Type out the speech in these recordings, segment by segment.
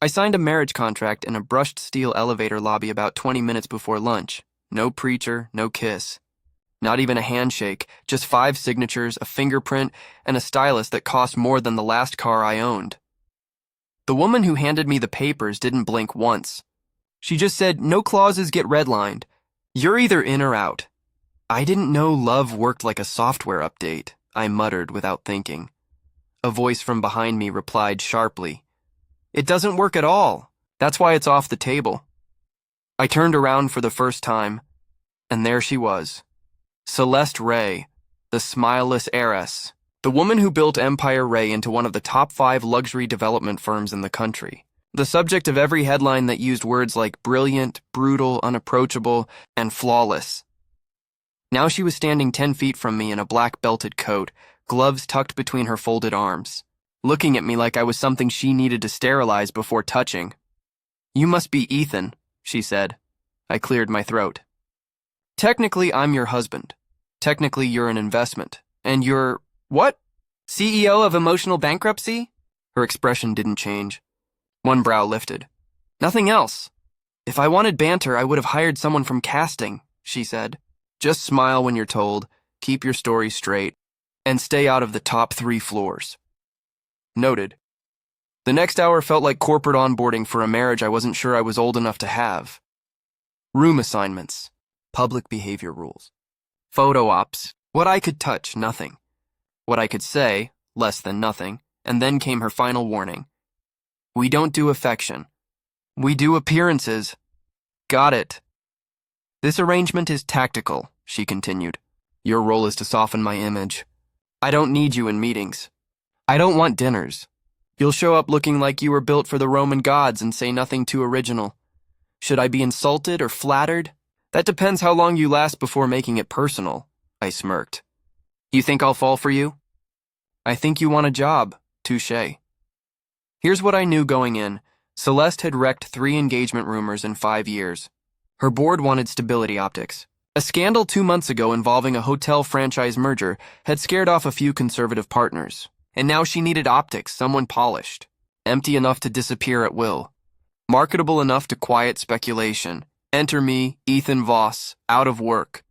I signed a marriage contract in a brushed steel elevator lobby about 20 minutes before lunch. No preacher, no kiss. Not even a handshake, just 5 signatures, a fingerprint, and a stylus that cost more than the last car I owned. The woman who handed me the papers didn't blink once. She just said, "No clauses get redlined. You're either in or out." I didn't know love worked like a software update, I muttered without thinking. A voice from behind me replied sharply, "It doesn't work at all. That's why it's off the table." I turned around for the first time, and there she was. Celeste Ray, the smileless heiress, the woman who built Empire Ray into one of the top 5 luxury development firms in the country. The subject of every headline that used words like brilliant, brutal, unapproachable, and flawless. Now she was standing 10 feet from me in a black belted coat, gloves tucked between her folded arms, looking at me like I was something she needed to sterilize before touching. "You must be Ethan," she said. I cleared my throat. "Technically, I'm your husband. Technically, you're an investment. And you're, what? CEO of emotional bankruptcy?" Her expression didn't change. One brow lifted. "Nothing else. If I wanted banter, I would have hired someone from casting," she said. "Just smile when you're told, keep your story straight, and stay out of the top 3 floors." Noted. The next hour felt like corporate onboarding for a marriage I wasn't sure I was old enough to have. Room assignments, public behavior rules, photo ops, what I could touch, nothing. What I could say, less than nothing, and then came her final warning. "We don't do affection. We do appearances." Got it. "This arrangement is tactical," she continued. "Your role is to soften my image. I don't need you in meetings. I don't want dinners. You'll show up looking like you were built for the Roman gods and say nothing too original. Should I be insulted or flattered? That depends how long you last before making it personal," I smirked. "You think I'll fall for you?" "I think you want a job. Touché." Here's what I knew going in. Celeste had wrecked 3 engagement rumors in 5 years. Her board wanted stability optics. A scandal 2 months ago involving a hotel franchise merger had scared off a few conservative partners. And now she needed optics, someone polished, empty enough to disappear at will, marketable enough to quiet speculation. Enter me, Ethan Voss, out of work.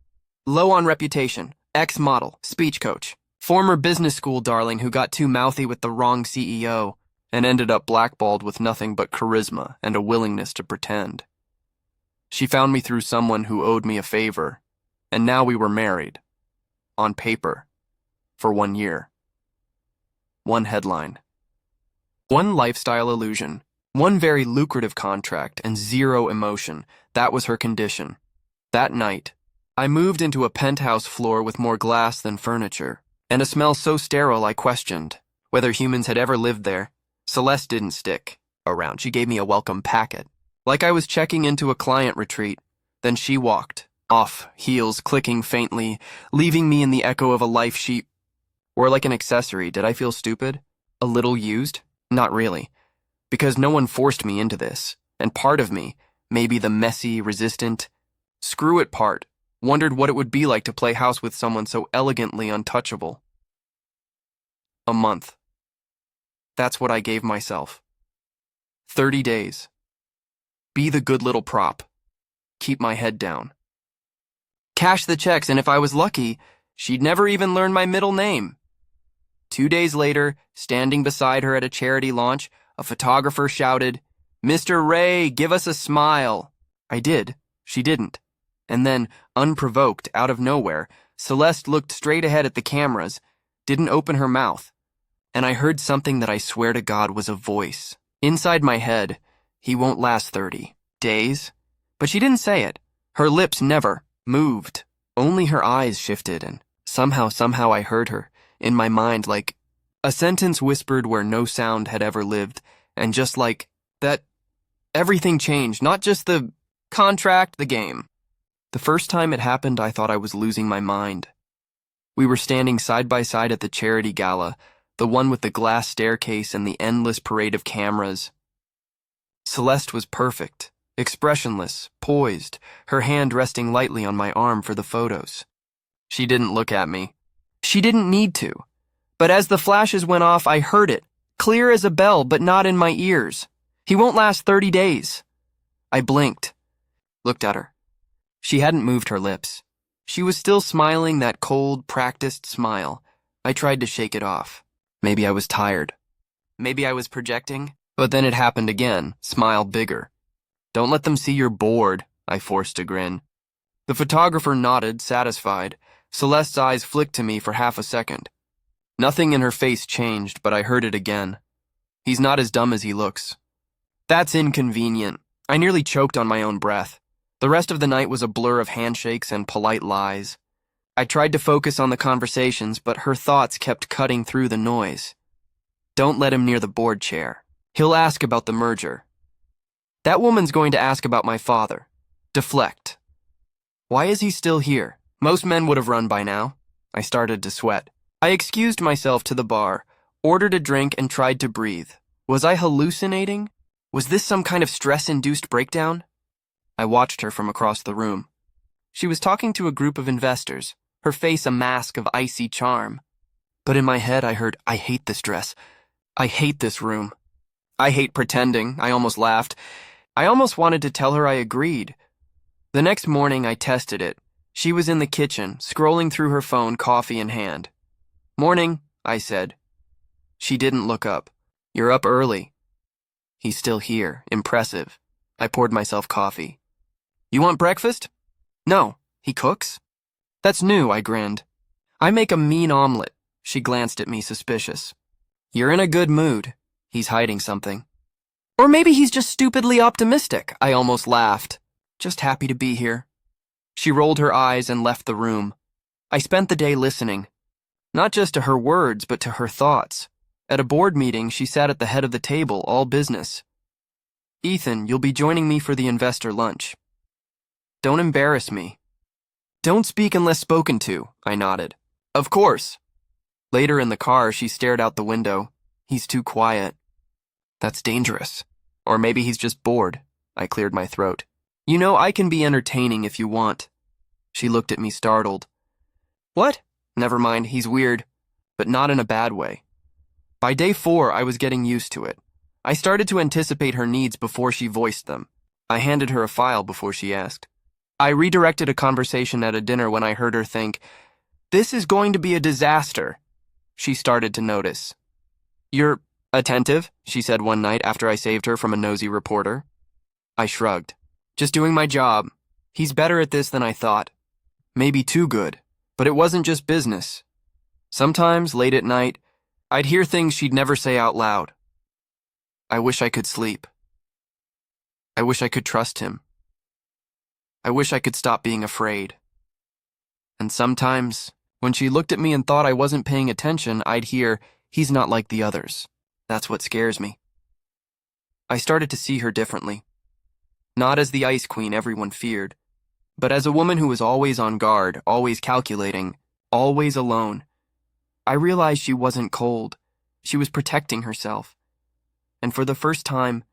Low on reputation, ex-model, speech coach, former business school darling who got too mouthy with the wrong CEO and ended up blackballed with nothing but charisma and a willingness to pretend. She found me through someone who owed me a favor, and now we were married. On paper. For 1 year. 1 headline. 1 lifestyle illusion. 1 very lucrative contract and 0 emotion. That was her condition. That night, I moved into a penthouse floor with more glass than furniture, and a smell so sterile I questioned whether humans had ever lived there. Celeste didn't stick around. She gave me a welcome packet, like I was checking into a client retreat. Then she walked, off, heels clicking faintly, leaving me in the echo of a life she... Or like an accessory. Did I feel stupid? A little used? Not really. Because no one forced me into this, and part of me, maybe the messy, resistant, screw it part, wondered what it would be like to play house with someone so elegantly untouchable. A month. That's what I gave myself. 30 days. Be the good little prop. Keep my head down. Cash the checks, and if I was lucky, she'd never even learn my middle name. 2 days later, standing beside her at a charity launch, a photographer shouted, "Mr. Ray, give us a smile." I did. She didn't. And then, unprovoked, out of nowhere, Celeste looked straight ahead at the cameras, didn't open her mouth. And I heard something that I swear to God was a voice. Inside my head, he won't last 30 days. But she didn't say it. Her lips never moved. Only her eyes shifted, and somehow I heard her, in my mind, like a sentence whispered where no sound had ever lived, and just like that, everything changed, not just the contract, the game. The first time it happened, I thought I was losing my mind. We were standing side by side at the charity gala, the one with the glass staircase and the endless parade of cameras. Celeste was perfect, expressionless, poised, her hand resting lightly on my arm for the photos. She didn't look at me. She didn't need to. But as the flashes went off, I heard it, clear as a bell, but not in my ears. He won't last 30 days. I blinked, looked at her. She hadn't moved her lips. She was still smiling that cold, practiced smile. I tried to shake it off. Maybe I was tired. Maybe I was projecting. But then it happened again, smile bigger. Don't let them see you're bored, I forced a grin. The photographer nodded, satisfied. Celeste's eyes flicked to me for half a second. Nothing in her face changed, but I heard it again. He's not as dumb as he looks. That's inconvenient. I nearly choked on my own breath. The rest of the night was a blur of handshakes and polite lies. I tried to focus on the conversations, but her thoughts kept cutting through the noise. Don't let him near the board chair. He'll ask about the merger. That woman's going to ask about my father. Deflect. Why is he still here? Most men would have run by now. I started to sweat. I excused myself to the bar, ordered a drink, and tried to breathe. Was I hallucinating? Was this some kind of stress-induced breakdown? I watched her from across the room. She was talking to a group of investors, her face a mask of icy charm. But in my head I heard, I hate this dress. I hate this room. I hate pretending. I almost laughed. I almost wanted to tell her I agreed. The next morning I tested it. She was in the kitchen, scrolling through her phone, coffee in hand. Morning, I said. She didn't look up. You're up early. He's still here. Impressive. I poured myself coffee. You want breakfast? No. He cooks? That's new, I grinned. I make a mean omelet. She glanced at me suspicious. You're in a good mood. He's hiding something. Or maybe he's just stupidly optimistic. I almost laughed. Just happy to be here. She rolled her eyes and left the room. I spent the day listening. Not just to her words, but to her thoughts. At a board meeting, she sat at the head of the table, all business. Ethan, you'll be joining me for the investor lunch. Don't embarrass me. Don't speak unless spoken to, I nodded. Of course. Later in the car, she stared out the window. He's too quiet. That's dangerous. Or maybe he's just bored. I cleared my throat. You know, I can be entertaining if you want. She looked at me startled. What? Never mind, he's weird, but not in a bad way. By day 4, I was getting used to it. I started to anticipate her needs before she voiced them. I handed her a file before she asked. I redirected a conversation at a dinner when I heard her think, this is going to be a disaster. She started to notice. You're attentive, she said one night after I saved her from a nosy reporter. I shrugged. Just doing my job. He's better at this than I thought. Maybe too good. But it wasn't just business. Sometimes, late at night, I'd hear things she'd never say out loud. I wish I could sleep. I wish I could trust him. I wish I could stop being afraid. And sometimes, when she looked at me and thought I wasn't paying attention, I'd hear, he's not like the others. That's what scares me. I started to see her differently. Not as the ice queen everyone feared, but as a woman who was always on guard, always calculating, always alone. I realized she wasn't cold. She was protecting herself. And for the first time,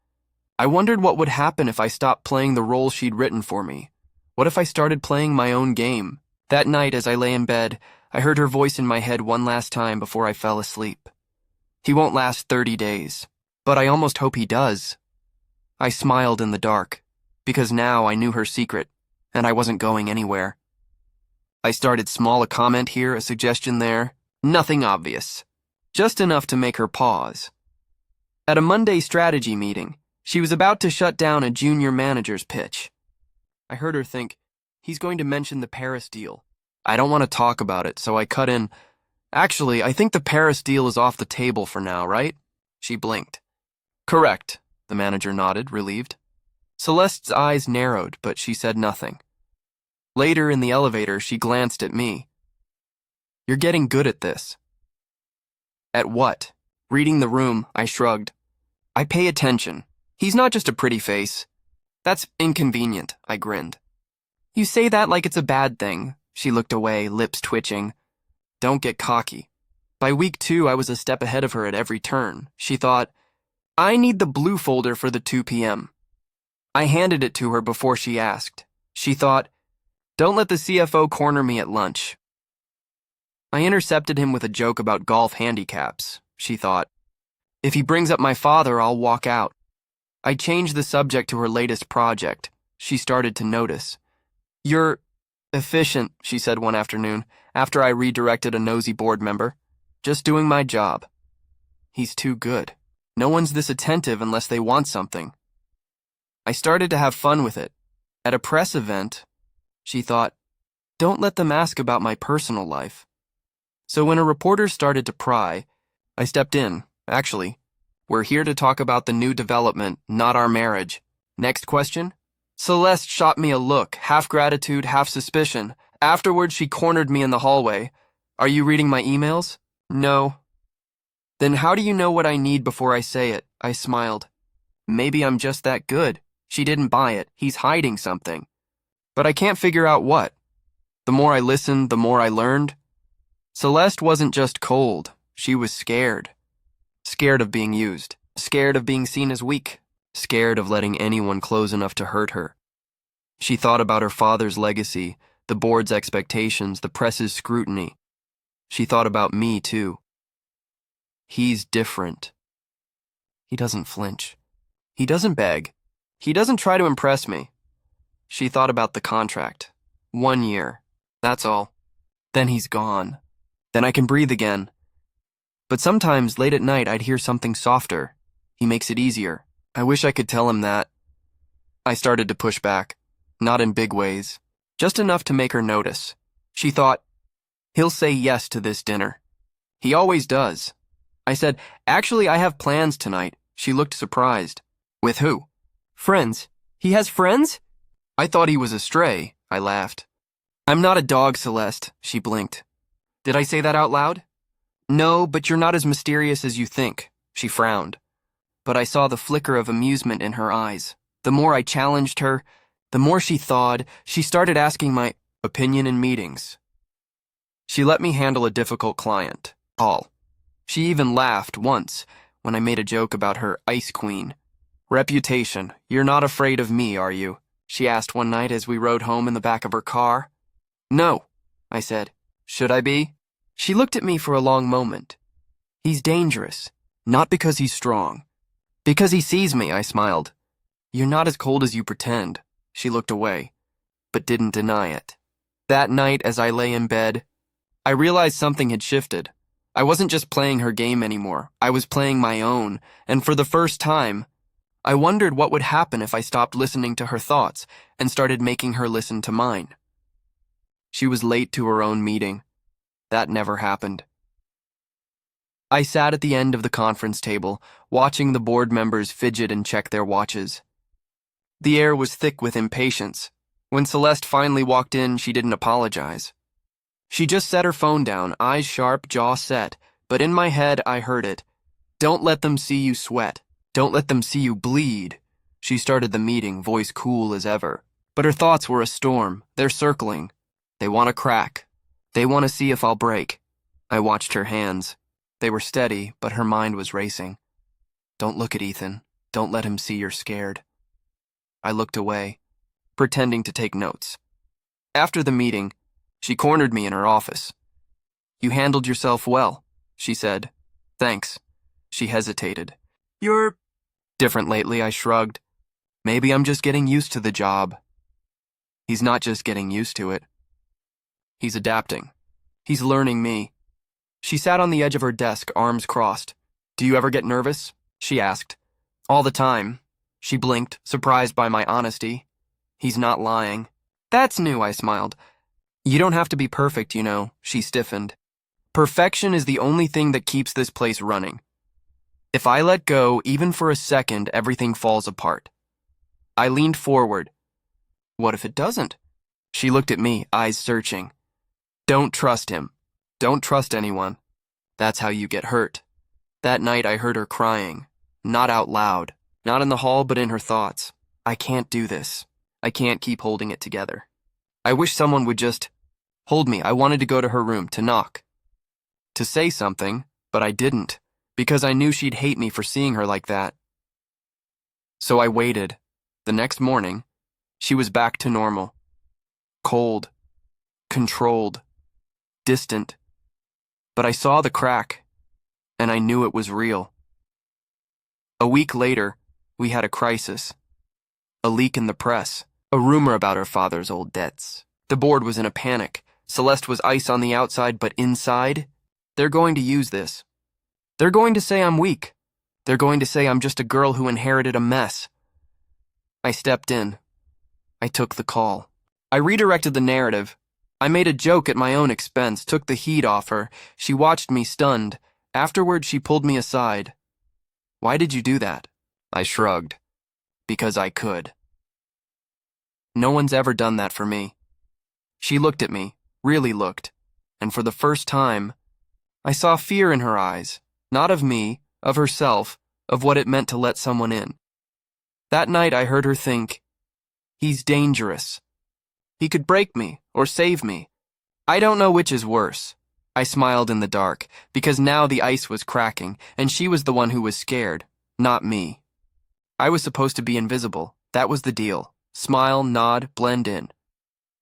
I wondered what would happen if I stopped playing the role she'd written for me. What if I started playing my own game? That night, as I lay in bed, I heard her voice in my head one last time before I fell asleep. He won't last 30 days, but I almost hope he does. I smiled in the dark, because now I knew her secret, and I wasn't going anywhere. I started small, a comment here, a suggestion there. Nothing obvious. Just enough to make her pause. At a Monday strategy meeting, she was about to shut down a junior manager's pitch. I heard her think, he's going to mention the Paris deal. I don't want to talk about it, so I cut in, actually, I think the Paris deal is off the table for now, right? She blinked. Correct, the manager nodded, relieved. Celeste's eyes narrowed, but she said nothing. Later in the elevator, she glanced at me. You're getting good at this. At what? Reading the room, I shrugged. I pay attention. He's not just a pretty face. That's inconvenient, I grinned. You say that like it's a bad thing. She looked away, lips twitching. Don't get cocky. By week 2, I was a step ahead of her at every turn. She thought, I need the blue folder for the 2 p.m. I handed it to her before she asked. She thought, don't let the CFO corner me at lunch. I intercepted him with a joke about golf handicaps. She thought, if he brings up my father, I'll walk out. I changed the subject to her latest project. She started to notice. "You're efficient," she said one afternoon, after I redirected a nosy board member. "Just doing my job." He's too good. No one's this attentive unless they want something. I started to have fun with it. At a press event, she thought, don't let them ask about my personal life. So when a reporter started to pry, I stepped in. Actually, we're here to talk about the new development, not our marriage. Next question? Celeste shot me a look, half gratitude, half suspicion. Afterwards, she cornered me in the hallway. "Are you reading my emails?" "No." "Then how do you know what I need before I say it?" I smiled. "Maybe I'm just that good." She didn't buy it. He's hiding something. But I can't figure out what. The more I listened, the more I learned. Celeste wasn't just cold. She was scared. Scared of being used. Scared of being seen as weak. Scared of letting anyone close enough to hurt her. She thought about her father's legacy, the board's expectations, the press's scrutiny. She thought about me, too. He's different. He doesn't flinch. He doesn't beg. He doesn't try to impress me. She thought about the contract. 1 year. That's all. Then he's gone. Then I can breathe again. But sometimes, late at night, I'd hear something softer. He makes it easier. I wish I could tell him that. I started to push back. Not in big ways. Just enough to make her notice. She thought, he'll say yes to this dinner. He always does. I said, actually, I have plans tonight. She looked surprised. With who? Friends. He has friends? I thought he was a stray. I laughed. I'm not a dog, Celeste. She blinked. Did I say that out loud? No, but you're not as mysterious as you think. She frowned. But I saw the flicker of amusement in her eyes. The more I challenged her, the more she thawed. She started asking my opinion in meetings. She let me handle a difficult client. All. She even laughed once when I made a joke about her ice queen. Reputation. You're not afraid of me, are you? She asked one night as we rode home in the back of her car. No, I said. Should I be? She looked at me for a long moment. He's dangerous. Not because he's strong. Because he sees me, I smiled. You're not as cold as you pretend. She looked away, but didn't deny it. That night, as I lay in bed, I realized something had shifted. I wasn't just playing her game anymore. I was playing my own, and for the first time, I wondered what would happen if I stopped listening to her thoughts and started making her listen to mine. She was late to her own meeting. That never happened. I sat at the end of the conference table, watching the board members fidget and check their watches. The air was thick with impatience. When Celeste finally walked in, she didn't apologize. She just set her phone down, eyes sharp, jaw set, but in my head I heard it. Don't let them see you sweat. Don't let them see you bleed. She started the meeting, voice cool as ever. But her thoughts were a storm. They're circling. They want to crack. They want to see if I'll break. I watched her hands. They were steady, but her mind was racing. Don't look at Ethan. Don't let him see you're scared. I looked away, pretending to take notes. After the meeting, she cornered me in her office. You handled yourself well, she said. Thanks. She hesitated. You're different lately, I shrugged. Maybe I'm just getting used to the job. He's not just getting used to it. He's adapting. He's learning me. She sat on the edge of her desk, arms crossed. Do you ever get nervous? She asked. All the time. She blinked, surprised by my honesty. He's not lying. That's new, I smiled. You don't have to be perfect, you know, she stiffened. Perfection is the only thing that keeps this place running. If I let go, even for a second, everything falls apart. I leaned forward. What if it doesn't? She looked at me, eyes searching. Don't trust him. Don't trust anyone. That's how you get hurt. That night I heard her crying. Not out loud. Not in the hall, but in her thoughts. I can't do this. I can't keep holding it together. I wish someone would just hold me. I wanted to go to her room, to knock. To say something, but I didn't, because I knew she'd hate me for seeing her like that. So I waited. The next morning, she was back to normal. Cold. Controlled. Distant. But I saw the crack, and I knew it was real. A week later, We had a crisis. A leak in the press. A rumor about her father's old debts. The board was in a panic. Celeste was ice on the outside, but inside, they're going to use this. They're going to say I'm weak. They're going to say I'm just a girl who inherited a mess. I stepped in. I took the call. I redirected the narrative. I made a joke at my own expense, took the heat off her. She watched me stunned. Afterward, she pulled me aside. Why did you do that? I shrugged. Because I could. No one's ever done that for me. She looked at me, really looked, and for the first time, I saw fear in her eyes, not of me, of herself, of what it meant to let someone in. That night I heard her think, he's dangerous. He could break me or save me. I don't know which is worse. I smiled in the dark, because now the ice was cracking, and she was the one who was scared, not me. I was supposed to be invisible. That was the deal. Smile, nod, blend in.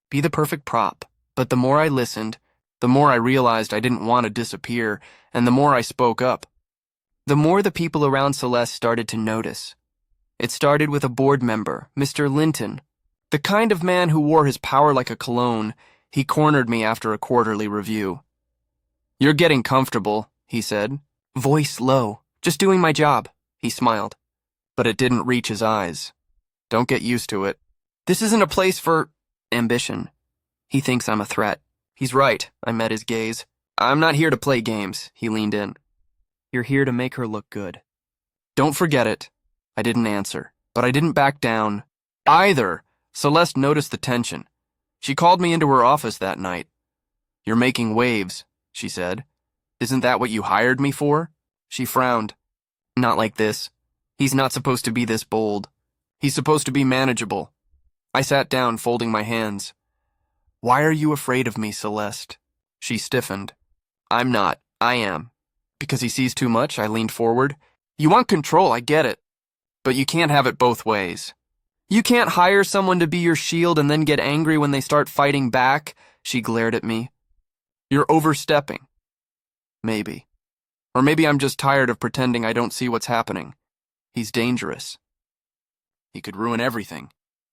Be the perfect prop. But the more I listened, the more I realized I didn't want to disappear, and the more I spoke up. The more the people around Celeste started to notice. It started with a board member, Mr. Linton. The kind of man who wore his power like a cologne. He cornered me after a quarterly review. You're getting comfortable, he said. Voice low. Just doing my job, he smiled. But it didn't reach his eyes. Don't get used to it. This isn't a place for ambition. He thinks I'm a threat. He's right, I met his gaze. I'm not here to play games, he leaned in. You're here to make her look good. Don't forget it. I didn't answer, but I didn't back down either. Celeste noticed the tension. She called me into her office that night. You're making waves, she said. Isn't that what you hired me for? She frowned. Not like this. He's not supposed to be this bold. He's supposed to be manageable. I sat down, folding my hands. Why are you afraid of me, Celeste? She stiffened. I'm not. I am. Because he sees too much, I leaned forward. You want control, I get it. But you can't have it both ways. You can't hire someone to be your shield and then get angry when they start fighting back, she glared at me. You're overstepping. Maybe. Or maybe I'm just tired of pretending I don't see what's happening. He's dangerous. He could ruin everything.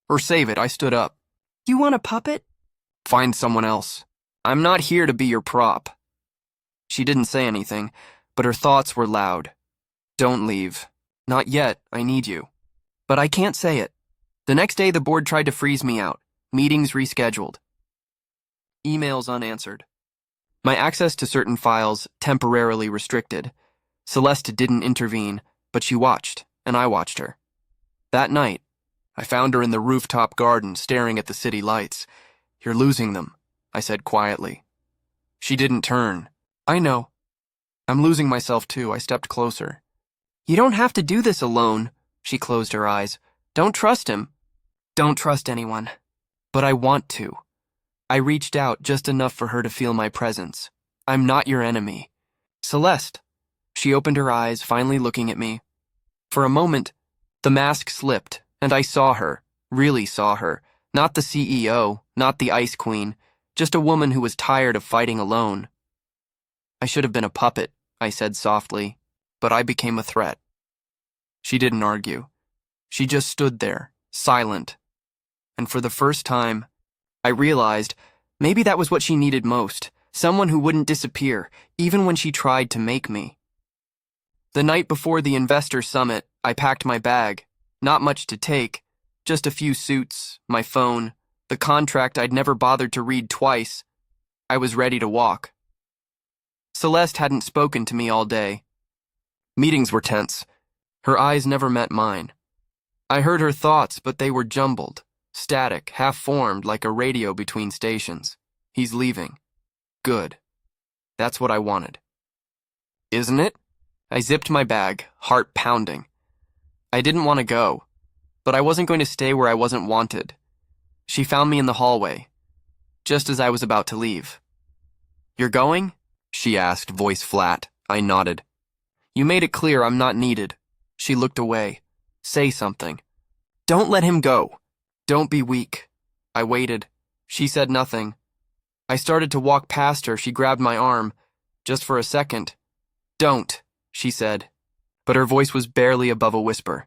Or save it, I stood up. You want a puppet? Find someone else. I'm not here to be your prop. She didn't say anything, but her thoughts were loud. Don't leave. Not yet, I need you. But I can't say it. The next day the board tried to freeze me out. Meetings rescheduled. Emails unanswered. My access to certain files temporarily restricted. Celeste didn't intervene, but she watched, and I watched her. That night, I found her in the rooftop garden staring at the city lights. You're losing them, I said quietly. She didn't turn. I know. I'm losing myself too. I stepped closer. You don't have to do this alone, she closed her eyes. Don't trust him. Don't trust anyone. But I want to. I reached out just enough for her to feel my presence. I'm not your enemy. Celeste. She opened her eyes, finally looking at me. For a moment, the mask slipped, and I saw her, really saw her. Not the CEO, not the Ice Queen, just a woman who was tired of fighting alone. I should have been a puppet, I said softly, but I became a threat. She didn't argue. She just stood there, silent. And for the first time, I realized maybe that was what she needed most, someone who wouldn't disappear, even when she tried to make me. The night before the investor summit, I packed my bag. Not much to take, just a few suits, my phone, the contract I'd never bothered to read twice. I was ready to walk. Celeste hadn't spoken to me all day. Meetings were tense. Her eyes never met mine. I heard her thoughts, but they were jumbled, static, half-formed like a radio between stations. He's leaving. Good. That's what I wanted. Isn't it? I zipped my bag, heart pounding. I didn't want to go, but I wasn't going to stay where I wasn't wanted. She found me in the hallway, just as I was about to leave. You're going? She asked, voice flat. I nodded. You made it clear I'm not needed. She looked away. Say something. Don't let him go. Don't be weak. I waited. She said nothing. I started to walk past her. She grabbed my arm. Just for a second. Don't, she said. But her voice was barely above a whisper.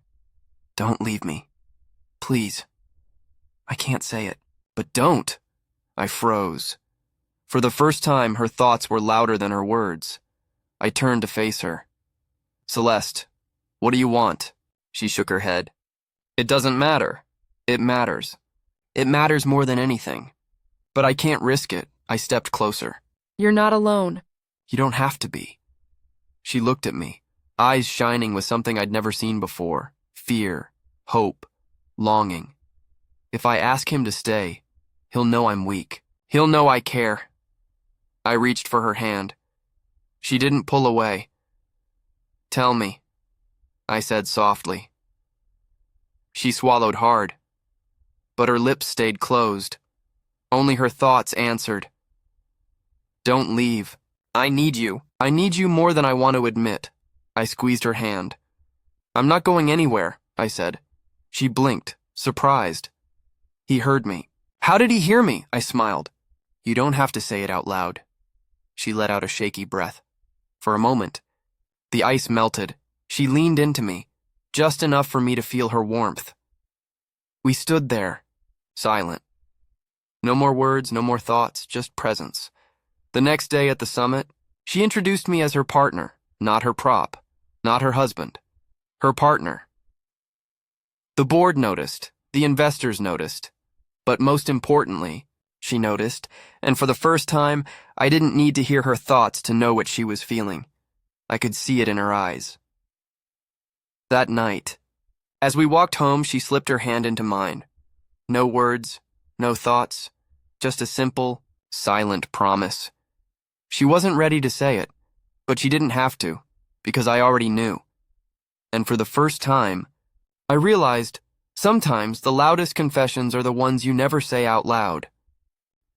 Don't leave me. Please. I can't say it, but don't. I froze. For the first time, her thoughts were louder than her words. I turned to face her. Celeste, what do you want? She shook her head. It doesn't matter. It matters. It matters more than anything. But I can't risk it. I stepped closer. You're not alone. You don't have to be. She looked at me, eyes shining with something I'd never seen before. Fear, hope, longing. If I ask him to stay, he'll know I'm weak. He'll know I care. I reached for her hand. She didn't pull away. Tell me, I said softly. She swallowed hard, but her lips stayed closed. Only her thoughts answered. Don't leave. I need you. I need you more than I want to admit. I squeezed her hand. I'm not going anywhere, I said. She blinked, surprised. He heard me. How did he hear me? I smiled. You don't have to say it out loud. She let out a shaky breath. For a moment, the ice melted. She leaned into me, just enough for me to feel her warmth. We stood there, silent. No more words, no more thoughts, just presence. The next day at the summit, she introduced me as her partner, not her prop, not her husband, her partner. The board noticed, the investors noticed, but most importantly, she noticed, and for the first time, I didn't need to hear her thoughts to know what she was feeling. I could see it in her eyes. That night, as we walked home, she slipped her hand into mine. No words, no thoughts, just a simple, silent promise. She wasn't ready to say it, but she didn't have to, because I already knew. And for the first time, I realized sometimes the loudest confessions are the ones you never say out loud.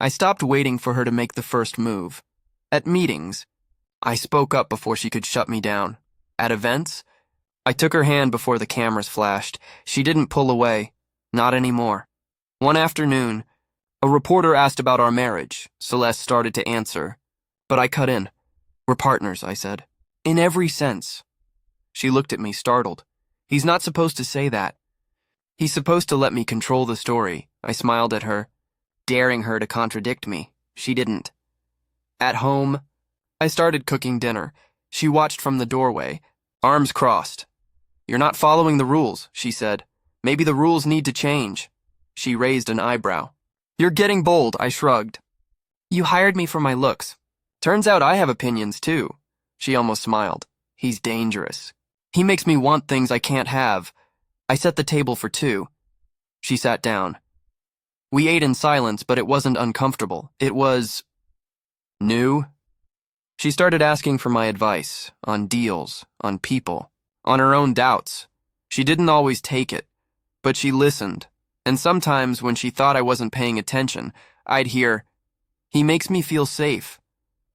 I stopped waiting for her to make the first move. At meetings, I spoke up before she could shut me down. At events, I took her hand before the cameras flashed. She didn't pull away, not anymore. One afternoon, a reporter asked about our marriage. Celeste started to answer, but I cut in. We're partners, I said. In every sense. She looked at me, startled. He's not supposed to say that. He's supposed to let me control the story. I smiled at her, daring her to contradict me. She didn't. At home, I started cooking dinner. She watched from the doorway, arms crossed. You're not following the rules, she said. Maybe the rules need to change. She raised an eyebrow. You're getting bold, I shrugged. You hired me for my looks. Turns out I have opinions, too. She almost smiled. He's dangerous. He makes me want things I can't have. I set the table for two. She sat down. We ate in silence, but it wasn't uncomfortable. It was new. She started asking for my advice on deals, on people, on her own doubts. She didn't always take it, but she listened. And sometimes when she thought I wasn't paying attention, I'd hear, he makes me feel safe.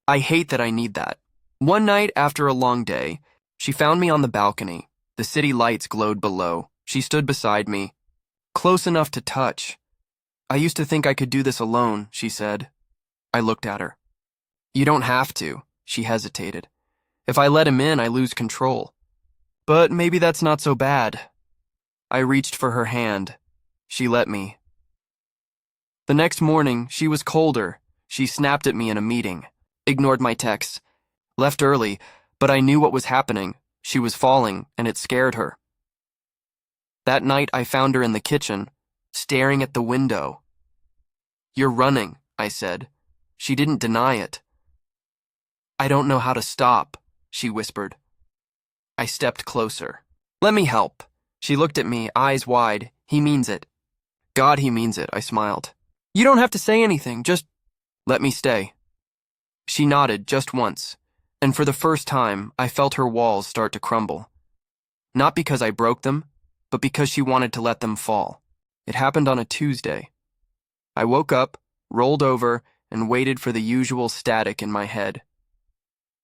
I hate that I need that. One night after a long day, she found me on the balcony. The city lights glowed below. She stood beside me, close enough to touch. I used to think I could do this alone, she said. I looked at her. You don't have to, she hesitated. If I let him in, I lose control. But maybe that's not so bad. I reached for her hand. She let me. The next morning, she was colder. She snapped at me in a meeting, ignored my texts, left early, but I knew what was happening. She was falling, and it scared her. That night, I found her in the kitchen, staring at the window. You're running, I said. She didn't deny it. I don't know how to stop, she whispered. I stepped closer. Let me help. She looked at me, eyes wide. He means it. God, he means it, I smiled. You don't have to say anything, just let me stay. She nodded just once, and for the first time, I felt her walls start to crumble. Not because I broke them, but because she wanted to let them fall. It happened on a Tuesday. I woke up, rolled over, and waited for the usual static in my head.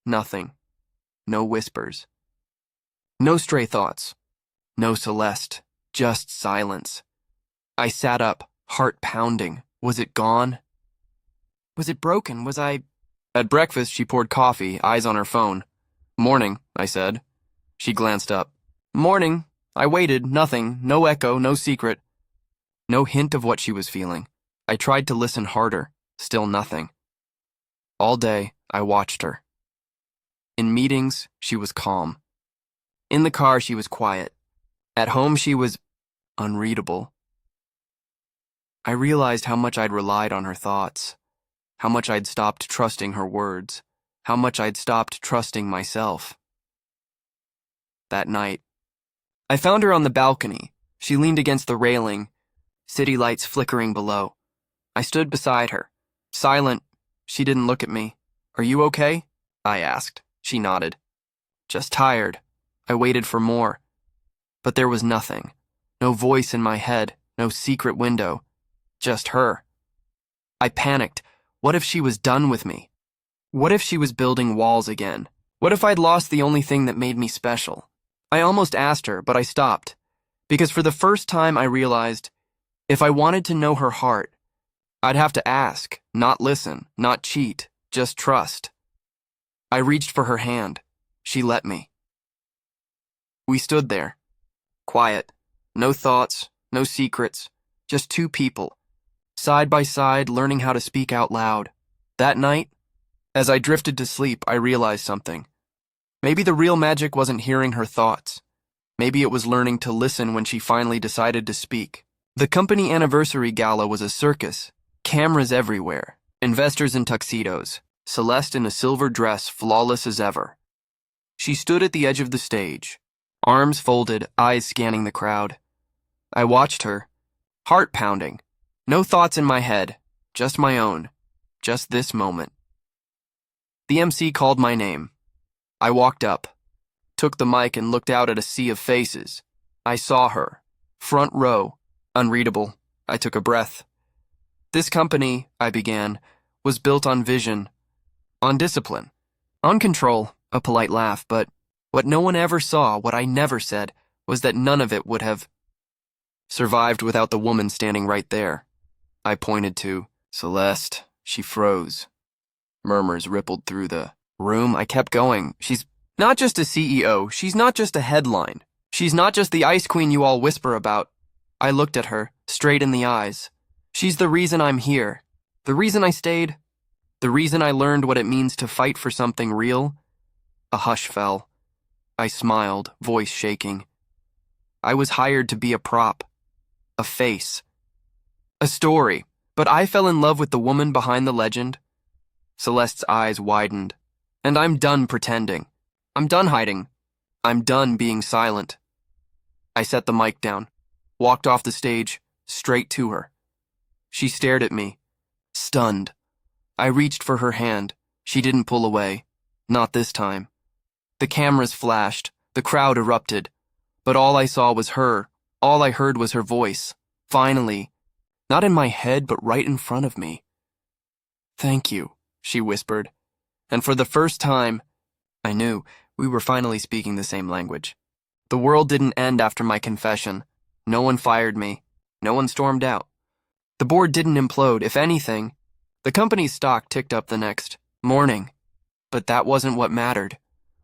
Nothing. No whispers. No stray thoughts. No Celeste. Just silence. I sat up, heart pounding. Was it gone? Was it broken? Was I... At breakfast, she poured coffee, eyes on her phone. Morning, I said. She glanced up. Morning, I waited, nothing, no echo, no secret, no hint of what she was feeling. I tried to listen harder, still nothing. All day, I watched her. In meetings, she was calm. In the car, she was quiet. At home, she was unreadable. I realized how much I'd relied on her thoughts, how much I'd stopped trusting her words, how much I'd stopped trusting myself. That night, I found her on the balcony. She leaned against the railing, city lights flickering below. I stood beside her, silent. She didn't look at me. "Are you okay?" I asked. She nodded. "Just tired." I waited for more. But there was nothing. No voice in my head, no secret window. Just her. I panicked. What if she was done with me? What if she was building walls again? What if I'd lost the only thing that made me special? I almost asked her, but I stopped. Because for the first time I realized, if I wanted to know her heart, I'd have to ask, not listen, not cheat, just trust. I reached for her hand. She let me. We stood there, quiet, no thoughts, no secrets, just two people, side by side, learning how to speak out loud. That night, as I drifted to sleep, I realized something. Maybe the real magic wasn't hearing her thoughts. Maybe it was learning to listen when she finally decided to speak. The company anniversary gala was a circus, cameras everywhere, investors in tuxedos, Celeste in a silver dress, flawless as ever. She stood at the edge of the stage, arms folded, eyes scanning the crowd. I watched her, heart pounding, no thoughts in my head, just my own, just this moment. The MC called my name. I walked up, took the mic and looked out at a sea of faces. I saw her, front row, unreadable. I took a breath. This company, I began, was built on vision, on discipline, on control, a polite laugh, but what no one ever saw, what I never said, was that none of it would have survived without the woman standing right there. I pointed to Celeste. She froze. Murmurs rippled through the room. I kept going. She's not just a CEO. She's not just a headline. She's not just the ice queen you all whisper about. I looked at her, straight in the eyes. She's the reason I'm here. The reason I stayed. The reason I learned what it means to fight for something real. A hush fell. I smiled, voice shaking. I was hired to be a prop. A face. A story. But I fell in love with the woman behind the legend. Celeste's eyes widened. And I'm done pretending. I'm done hiding. I'm done being silent. I set the mic down, walked off the stage, straight to her. She stared at me, stunned. I reached for her hand. She didn't pull away. Not this time. The cameras flashed. The crowd erupted. But all I saw was her. All I heard was her voice. Finally. Not in my head, but right in front of me. "Thank you," she whispered. And for the first time, I knew we were finally speaking the same language. The world didn't end after my confession. No one fired me. No one stormed out. The board didn't implode. If anything, the company's stock ticked up the next morning. But that wasn't what mattered.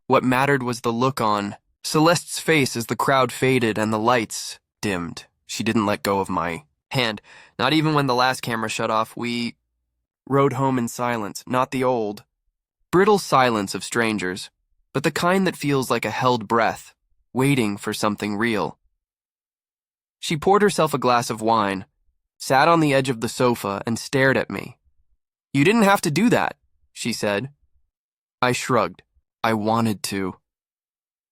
What mattered was the look on Celeste's face as the crowd faded and the lights dimmed. She didn't let go of my hand. Not even when the last camera shut off. We rode home in silence, not the old, brittle silence of strangers, but the kind that feels like a held breath, waiting for something real. She poured herself a glass of wine, sat on the edge of the sofa, and stared at me. "You didn't have to do that," she said. I shrugged. I wanted to.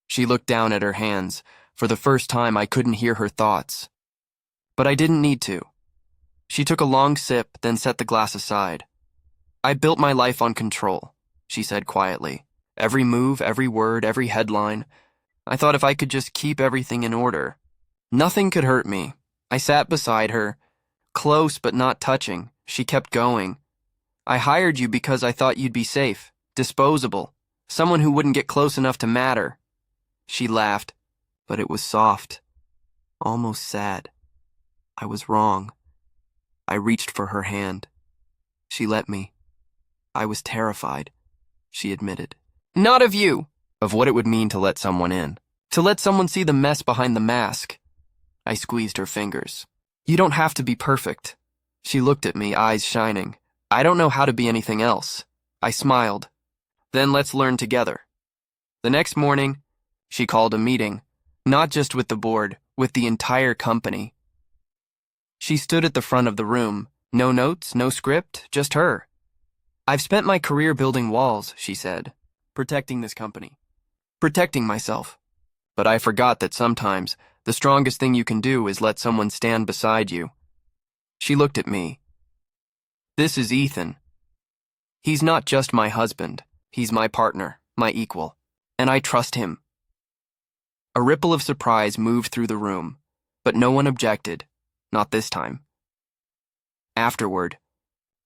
She looked down at her hands. For the first time, I couldn't hear her thoughts. But I didn't need to. She took a long sip, then set the glass aside. "I built my life on control," she said quietly. "Every move, every word, every headline. I thought if I could just keep everything in order, nothing could hurt me." I sat beside her, close but not touching. She kept going. "I hired you because I thought you'd be safe, disposable, someone who wouldn't get close enough to matter." She laughed, but it was soft, almost sad. I was wrong. I reached for her hand. She let me. I was terrified, she admitted. "Not of you." Of what it would mean to let someone in. To let someone see the mess behind the mask. I squeezed her fingers. You don't have to be perfect. She looked at me, eyes shining. I don't know how to be anything else. I smiled. Then let's learn together. The next morning, she called a meeting, not just with the board, with the entire company. She stood at the front of the room. No notes, no script, just her. I've spent my career building walls, she said. Protecting this company. Protecting myself. But I forgot that sometimes the strongest thing you can do is let someone stand beside you. She looked at me. This is Ethan. He's not just my husband. He's my partner, my equal. And I trust him. A ripple of surprise moved through the room, but no one objected. Not this time. Afterward,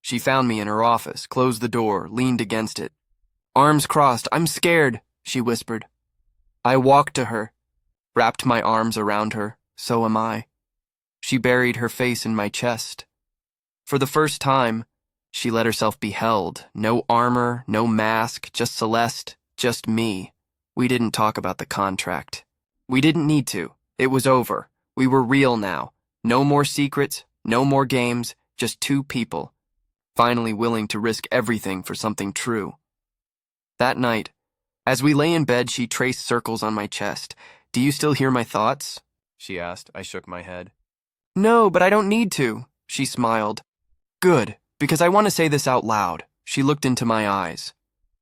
she found me in her office, closed the door, leaned against it. Arms crossed. I'm scared, she whispered. I walked to her, wrapped my arms around her. So am I. She buried her face in my chest. For the first time, she let herself be held. No armor, no mask, just Celeste, just me. We didn't talk about the contract. We didn't need to. It was over. We were real now. No more secrets, no more games, just two people, finally willing to risk everything for something true. That night, as we lay in bed, she traced circles on my chest. Do you still hear my thoughts? She asked. I shook my head. No, but I don't need to, she smiled. Good, because I want to say this out loud. She looked into my eyes.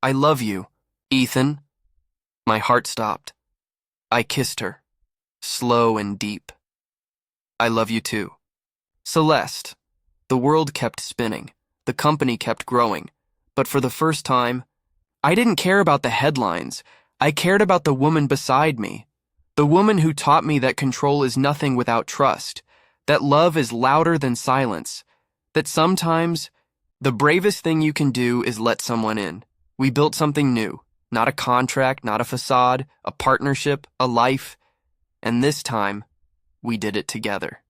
I love you, Ethan. My heart stopped. I kissed her, slow and deep. I love you too. Celeste. The world kept spinning. The company kept growing. But for the first time, I didn't care about the headlines. I cared about the woman beside me. The woman who taught me that control is nothing without trust. That love is louder than silence. That sometimes, the bravest thing you can do is let someone in. We built something new. Not a contract, not a facade, a partnership, a life. And this time, we did it together.